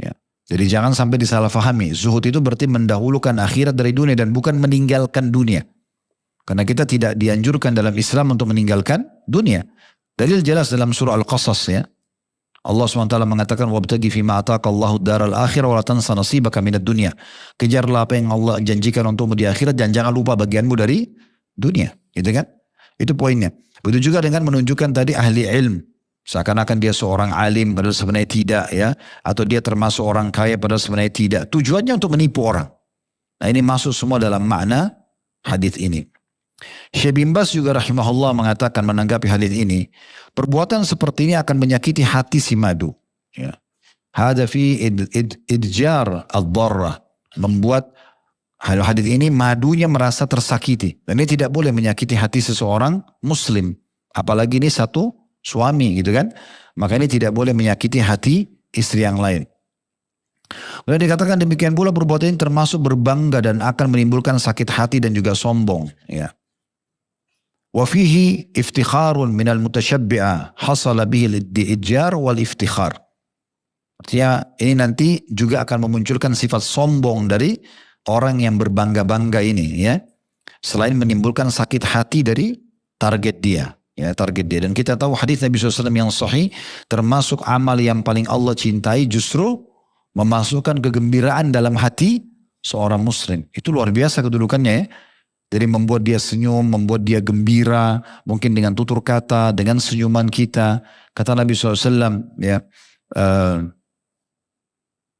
Ya. Jadi jangan sampai disalahfahami. Zuhud itu berarti mendahulukan akhirat dari dunia dan bukan meninggalkan dunia. Karena kita tidak dianjurkan dalam Islam untuk meninggalkan dunia. Dalil jelas dalam surah Al-Qasas ya. Allah SWT mengatakan wabtaghi fima ataka Allahu daral akhirah wa la tansa nasibaka minad dunya. Kejarlah apa yang Allah janjikan untukmu di akhirat dan jangan lupa bagianmu dari dunia, gitu kan? Itu poinnya. Begitu juga dengan menunjukkan tadi ahli ilm, Seakan-akan dia seorang alim padahal sebenarnya tidak ya. Atau dia termasuk orang kaya padahal sebenarnya tidak. Tujuannya untuk menipu orang. Nah ini masuk semua dalam makna hadis ini. Syekh bin Baz juga rahimahullah mengatakan menanggapi hadis ini. Perbuatan seperti ini akan menyakiti hati si madu. Ya. Hada fi idjar ad-darrah. Membuat hadis ini madunya merasa tersakiti. Dan ini tidak boleh menyakiti hati seseorang muslim. Apalagi ini satu suami gitu kan. Maka ini tidak boleh menyakiti hati istri yang lain. Kemudian dikatakan demikian pula perbuatan ini termasuk berbangga dan akan menimbulkan sakit hati dan juga sombong. Ya. Wa fihi iftikharun minal mutashabbi'ah hasala bihi al-idjar wal iftikhar. Artinya ini nanti juga akan memunculkan sifat sombong dari orang yang berbangga-bangga ini ya. Selain menimbulkan sakit hati dari target dia. Ya, target dia. Dan kita tahu hadis Nabi SAW yang sahih, termasuk amal yang paling Allah cintai justru memasukkan kegembiraan dalam hati seorang muslim. Itu luar biasa kedudukannya ya. Jadi membuat dia senyum, membuat dia gembira, mungkin dengan tutur kata, dengan senyuman kita. Kata Nabi SAW, ya,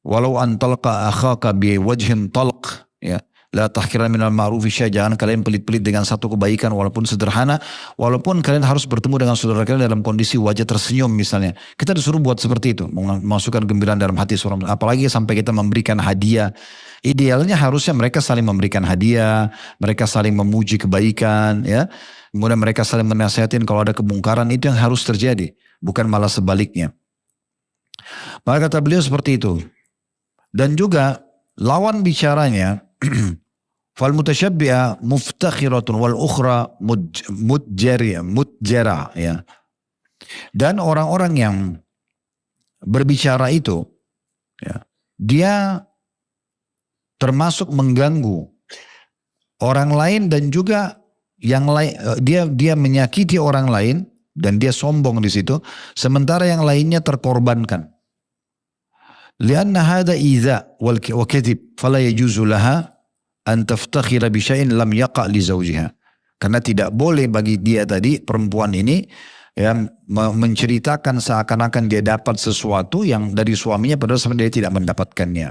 walau an talqa akhaka bi wajhin talq, ya, la tahkiran minal ma'rufi syai', jangan kalian pelit-pelit dengan satu kebaikan walaupun sederhana, walaupun kalian harus bertemu dengan saudara kalian dalam kondisi wajah tersenyum misalnya. Kita disuruh buat seperti itu, memasukkan gembiraan dalam hati seorang, apalagi sampai kita memberikan hadiah. Idealnya harusnya mereka saling memberikan hadiah, mereka saling memuji kebaikan, ya. Kemudian mereka saling menasihatin kalau ada kemungkaran, itu yang harus terjadi, bukan malah sebaliknya. Maka kata beliau seperti itu. Dan juga lawan bicaranya fal mutashabbiha muftakhiratun wal ukhra mutjara ya. Dan orang-orang yang berbicara itu ya, dia termasuk mengganggu orang lain dan juga yang lain, dia menyakiti orang lain dan dia sombong di situ, sementara yang lainnya terkorbankan. Lianna hada idza wa kadhib fala yajuzu laha an taftakhira bi syai'in lam yaqa li zawjiha. Karena tidak boleh bagi dia tadi, perempuan ini, yang menceritakan seakan-akan dia dapat sesuatu yang dari suaminya padahal sebenarnya dia tidak mendapatkannya.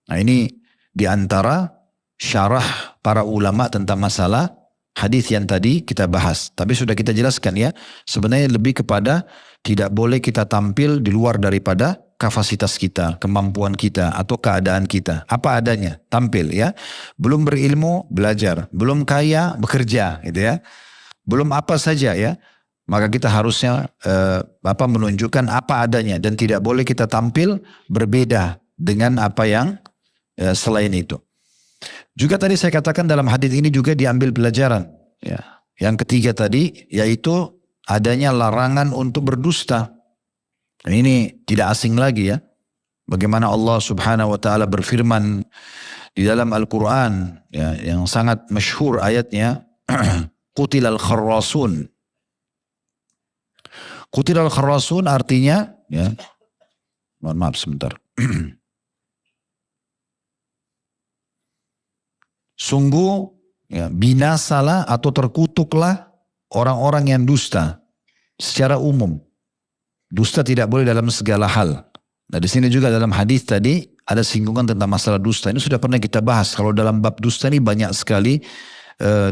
Nah ini di antara syarah para ulama tentang masalah hadis yang tadi kita bahas. Tapi sudah kita jelaskan ya, sebenarnya lebih kepada tidak boleh kita tampil di luar daripada kapasitas kita, kemampuan kita, atau keadaan kita. Apa adanya, tampil ya. Belum berilmu, belajar. Belum kaya, bekerja gitu ya. Belum apa saja ya. Maka kita harusnya menunjukkan apa adanya. Dan tidak boleh kita tampil berbeda dengan apa yang selain itu. Juga tadi saya katakan dalam hadis ini juga diambil pelajaran. Ya. Yang ketiga tadi yaitu adanya larangan untuk berdusta. Ini tidak asing lagi ya. Bagaimana Allah Subhanahu wa taala berfirman di dalam Al-Qur'an ya, yang sangat masyhur ayatnya Qutilal kharrasun. Qutilal kharrasun artinya ya. Mohon maaf sebentar. Sungguh ya, binasalah atau terkutuklah orang-orang yang dusta secara umum. Dusta tidak boleh dalam segala hal. Nah di sini juga dalam hadis tadi ada singgungan tentang masalah dusta. Ini sudah pernah kita bahas. Kalau dalam bab dusta ini banyak sekali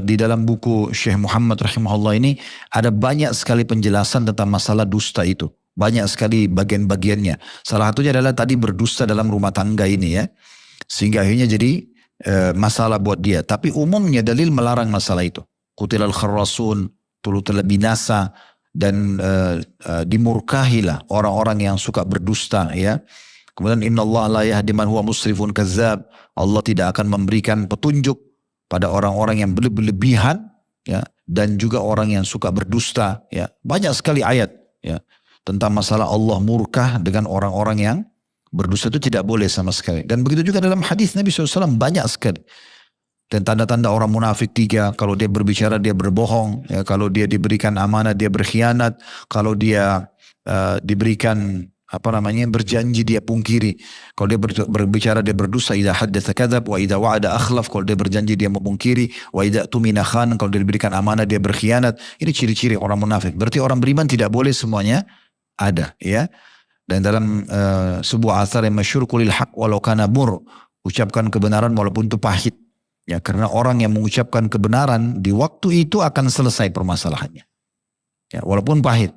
di dalam buku Syekh Muhammad rahimahullah ini ada banyak sekali penjelasan tentang masalah dusta itu. Banyak sekali bagian-bagiannya. Salah satunya adalah tadi berdusta dalam rumah tangga ini ya. Sehingga akhirnya jadi masalah buat dia. Tapi umumnya dalil melarang masalah itu. Qutilal kharrasun, tulutul binasa, dan dimurkahilah orang-orang yang suka berdusta ya. Kemudian innallaha la yahdi man huwa musrifun kazzab. Allah tidak akan memberikan petunjuk pada orang-orang yang berlebihan ya, dan juga orang yang suka berdusta ya. Banyak sekali ayat ya tentang masalah Allah murkah dengan orang-orang yang berdusta, itu tidak boleh sama sekali. Dan begitu juga dalam hadis Nabi SAW banyak sekali. Dan tanda-tanda orang munafik 3, kalau dia berbicara dia berbohong, ya, kalau dia diberikan amanah dia berkhianat, kalau dia diberikan berjanji dia pungkiri, kalau dia berbicara dia berdusta, idza haddatsa kadzab wa idza wa'ada akhlaf, kalau dia berjanji dia memungkiri, wa idza tumina khan, kalau dia diberikan amanah dia berkhianat. Ini ciri-ciri orang munafik. Berarti orang beriman tidak boleh semuanya Ada, ya. Dan dalam sebuah athar yang masyhur, qulil haq walau kana mur, ucapkan kebenaran walaupun itu pahit. Ya, karena orang yang mengucapkan kebenaran di waktu itu akan selesai permasalahannya. Ya, walaupun pahit,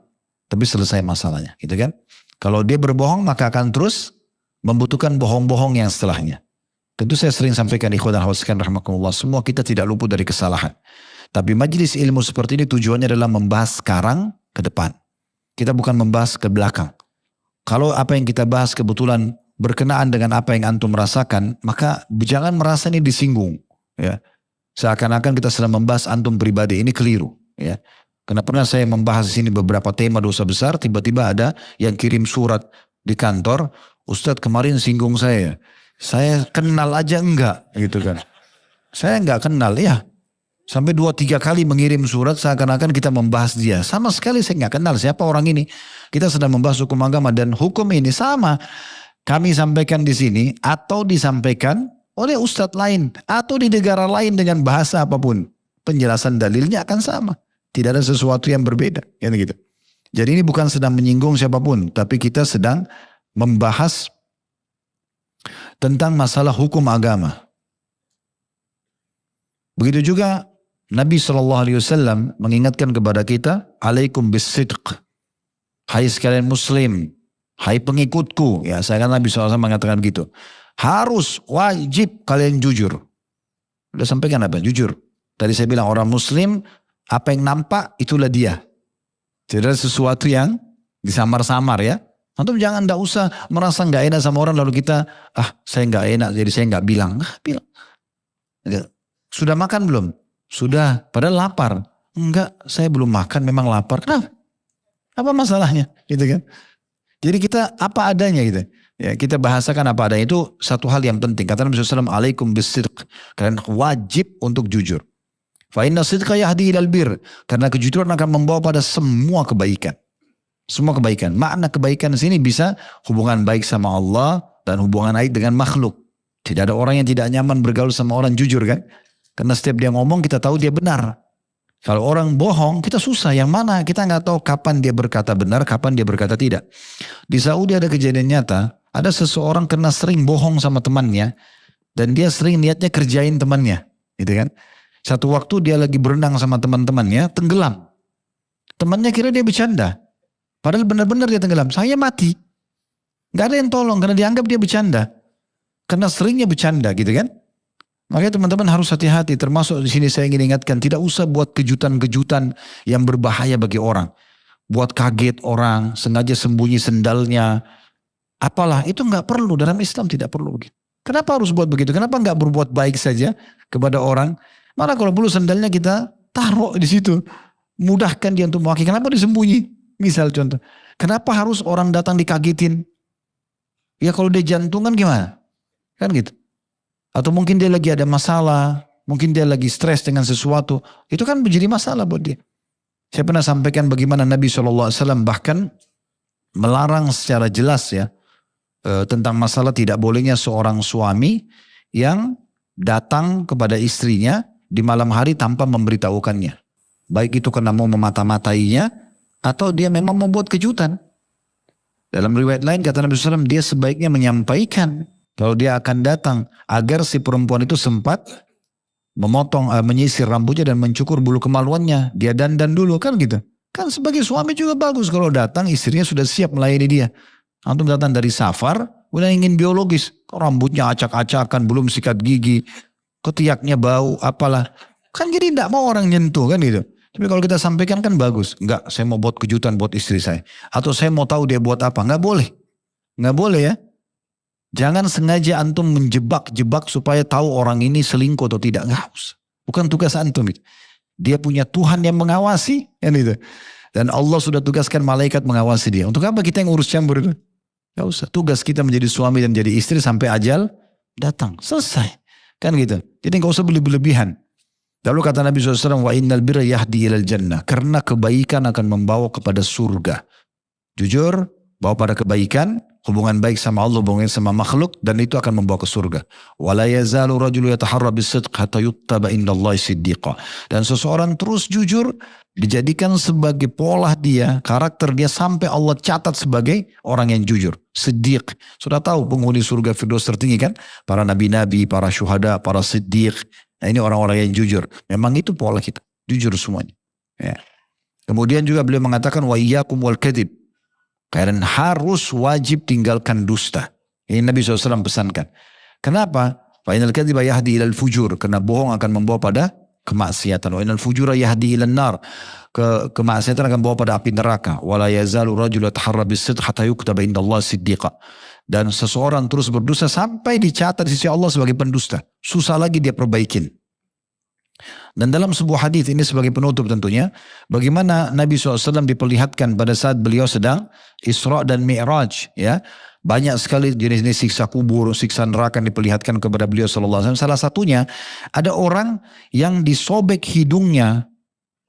tapi selesai masalahnya, gitu kan? Kalau dia berbohong maka akan terus membutuhkan bohong-bohong yang setelahnya. Tentu saya sering sampaikan ikhwan dan akhwat sekalian rahimakumullah, semua kita tidak luput dari kesalahan. Tapi majelis ilmu seperti ini tujuannya adalah membahas sekarang ke depan. Kita bukan membahas ke belakang. Kalau apa yang kita bahas kebetulan berkenaan dengan apa yang antum merasakan, maka jangan merasa ini disinggung. Ya. Seakan-akan kita sedang membahas antum pribadi, ini keliru. Ya. Karena pernah saya membahas di sini beberapa tema dosa besar, tiba-tiba ada yang kirim surat di kantor, Ustadz kemarin singgung saya kenal aja enggak, gitu kan. Saya enggak kenal, ya. Sampai 2-3 kali mengirim surat seakan-akan kita membahas dia. Sama sekali saya nggak kenal siapa orang ini. Kita sedang membahas hukum agama dan hukum ini sama. Kami sampaikan di sini atau disampaikan oleh ustadz lain. Atau di negara lain dengan bahasa apapun. Penjelasan dalilnya akan sama. Tidak ada sesuatu yang berbeda. Gitu. Jadi ini bukan sedang menyinggung siapapun. Tapi kita sedang membahas tentang masalah hukum agama. Begitu juga Nabi SAW mengingatkan kepada kita, alaikum bisidq. Hai sekalian muslim, hai pengikutku. Ya, saya kan Nabi SAW mengatakan begitu. Harus, wajib kalian jujur. Udah sampaikan apa? Jujur. Tadi saya bilang orang muslim, apa yang nampak itulah dia. Tidak ada sesuatu yang disamar-samar ya. Antum jangan enggak usah merasa enggak enak sama orang lalu kita, saya enggak enak jadi saya enggak bilang. Bilang. Sudah makan belum? Sudah, padahal lapar. Enggak, saya belum makan, memang lapar. Kenapa? Apa masalahnya? Gitu kan? Jadi kita apa adanya gitu. Ya, kita bahasakan apa adanya itu satu hal yang penting. Kata Nabi SAW, alaikum bisidq. Kalian wajib untuk jujur. Fa inna sidqa yahdi ilal bir. Karena kejujuran akan membawa pada semua kebaikan. Semua kebaikan. Makna kebaikan di sini bisa hubungan baik sama Allah dan hubungan baik dengan makhluk. Tidak ada orang yang tidak nyaman bergaul sama orang jujur kan? Karena setiap dia ngomong kita tahu dia benar. Kalau orang bohong kita susah. Yang mana kita nggak tahu kapan dia berkata benar, kapan dia berkata tidak. Di Saudi ada kejadian nyata. Ada seseorang kena sering bohong sama temannya. Dan dia sering niatnya kerjain temannya. Gitu kan. Satu waktu dia lagi berenang sama teman-temannya, tenggelam. Temannya kira dia bercanda. Padahal benar-benar dia tenggelam. Saya mati. Gak ada yang tolong karena dianggap dia bercanda. Karena seringnya bercanda gitu kan. Makanya teman-teman harus hati-hati, termasuk di sini saya ingin ingatkan, tidak usah buat kejutan-kejutan yang berbahaya bagi orang. Buat kaget orang, sengaja sembunyi sendalnya. Apalah, itu nggak perlu, dalam Islam tidak perlu begitu. Kenapa harus buat begitu? Kenapa nggak berbuat baik saja kepada orang? Malah kalau perlu sendalnya kita taruh di situ. Mudahkan dia untuk mewakili. Kenapa disembunyi? Misal contoh. Kenapa harus orang datang dikagetin? Ya kalau dia jantungan gimana? Kan gitu. Atau mungkin dia lagi ada masalah, mungkin dia lagi stres dengan sesuatu, itu kan menjadi masalah buat dia. Saya pernah sampaikan bagaimana Nabi SAW bahkan melarang secara jelas ya, tentang masalah tidak bolehnya seorang suami yang datang kepada istrinya di malam hari tanpa memberitahukannya. Baik itu karena mau memata-matainya, atau dia memang membuat kejutan. Dalam riwayat lain kata Nabi SAW, dia sebaiknya menyampaikan kalau dia akan datang agar si perempuan itu sempat memotong, menyisir rambutnya dan mencukur bulu kemaluannya. Dia dandan dulu kan gitu. Kan sebagai suami juga bagus kalau datang istrinya sudah siap melayani dia. Antum datang dari safar, udah ingin biologis. Rambutnya acak-acakan, belum sikat gigi. Ketiaknya bau, apalah. Kan jadi tidak mau orang nyentuh kan gitu. Tapi kalau kita sampaikan kan bagus. Enggak, saya mau buat kejutan buat istri saya. Atau saya mau tahu dia buat apa. Enggak boleh. Enggak boleh ya. Jangan sengaja antum menjebak-jebak supaya tahu orang ini selingkuh atau tidak. Enggak usah. Bukan tugas antum itu. Dia punya Tuhan yang mengawasi. Kan itu. Dan Allah sudah tugaskan malaikat mengawasi dia. Untuk apa kita yang urus campur itu? Enggak usah. Tugas kita menjadi suami dan jadi istri sampai ajal datang. Selesai. Kan gitu. Jadi enggak usah berlebihan. Lalu kata Nabi SAW, wa innal birra yahdi ilal jannah. Karena kebaikan akan membawa kepada surga. Jujur, bawa pada kebaikan, hubungan baik sama Allah, hubungan sama makhluk, dan itu akan membawa ke surga. Wa la yazalu rajulu yataharra bisidq hatta yuttaba indallahi siddiqa. Dan seseorang terus jujur Dijadikan sebagai pola dia, karakter dia sampai Allah catat sebagai orang yang jujur. Siddiq. Sudah tahu penghuni surga Firdaus tertinggi kan? Para nabi-nabi, para syuhada, para siddiq. Nah ini orang-orang yang jujur. Memang itu pola kita. Jujur semuanya. Ya. Kemudian juga beliau mengatakan wa iyyakum wal kadhib. Kalian harus wajib tinggalkan dusta. Ini Nabi SAW pesankan. Kenapa? Fa inal kadhiba yahdi ilal fujur. Karena bohong akan membawa pada kemaksiatan. Wa inal fujura yahdi ilan nar. Kemaksiatan akan membawa pada api neraka. Wala yazalu rajul yataharra bis-sidq hatta yuktaba indallahi siddiqa. Dan seseorang terus berdusta sampai dicatat di sisi Allah sebagai pendusta. Susah lagi dia perbaikin. Dan dalam sebuah hadis ini sebagai penutup tentunya, bagaimana Nabi SAW diperlihatkan pada saat beliau sedang Isra dan Mi'raj, ya. Banyak sekali jenis-jenis siksa kubur, siksa neraka yang diperlihatkan kepada beliau SAW. Salah satunya ada orang yang disobek hidungnya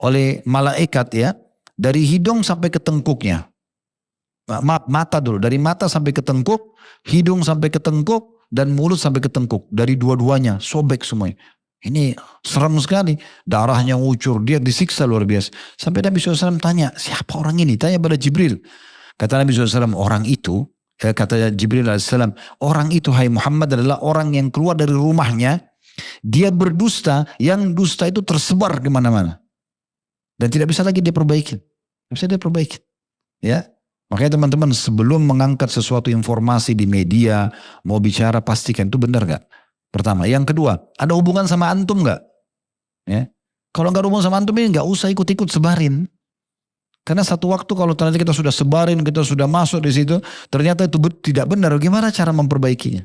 oleh malaikat, ya, dari hidung sampai ke tengkuknya. Mata dulu, dari mata sampai ke tengkuk, hidung sampai ke tengkuk, dan mulut sampai ke tengkuk. Dari dua-duanya, sobek semuanya. Ini seram sekali. Darahnya ngucur, dia disiksa luar biasa. Sampai Nabi SAW tanya, siapa orang ini? Tanya pada Jibril. Kata Nabi SAW, orang itu, kata Jibril AS, orang itu hai Muhammad adalah orang yang keluar dari rumahnya, dia berdusta, yang dusta itu tersebar di mana-mana. Dan tidak bisa lagi dia perbaikin. Tidak bisa dia perbaikin. Ya. Makanya teman-teman sebelum mengangkat sesuatu informasi di media, mau bicara pastikan itu benar gak? Pertama. Yang kedua, ada hubungan sama antum gak? Ya. Kalau gak ada hubungan sama antum ini gak usah ikut-ikut sebarin. Karena satu waktu kalau ternyata kita sudah sebarin, kita sudah masuk di situ, ternyata itu tidak benar. Gimana cara memperbaikinya?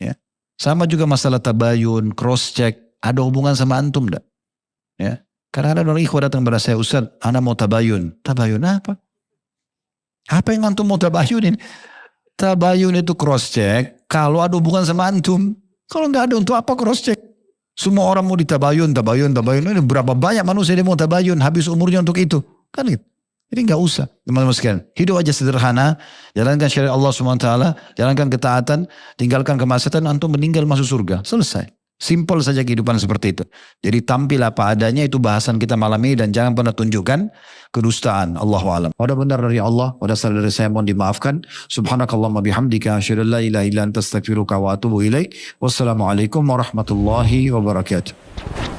Ya. Sama juga masalah tabayun, cross check, ada hubungan sama antum enggak? Ya. Karena ada orang ikhwah datang kepada saya, Ustaz, ana mau tabayun. Tabayun apa? Apa yang antum mau tabayunin? Tabayun itu cross check kalau ada hubungan sama antum. Kalau enggak ada, untuk apa cross check? Semua orang mau ditabayun. Ini berapa banyak manusia yang mau tabayun, habis umurnya untuk itu. Kan gitu. Jadi nggak usah teman-teman sekalian. Hidup aja sederhana, jalankan syariat Allah SWT, jalankan ketaatan, tinggalkan kemaksiatan, antum meninggal masuk surga. Selesai. Simple saja kehidupan seperti itu. Jadi tampil apa adanya, itu bahasan kita malam ini, dan jangan pernah tunjukkan kedustaan. Allahu a'lam. Wadah benar dari Allah, wadah salah dari saya mohon dimaafkan. Subhanakallahumma bihamdika asyhadu an la ilaha illa anta astaghfiruka wa atubu ilaik. Wassalamualaikum warahmatullahi wabarakatuh.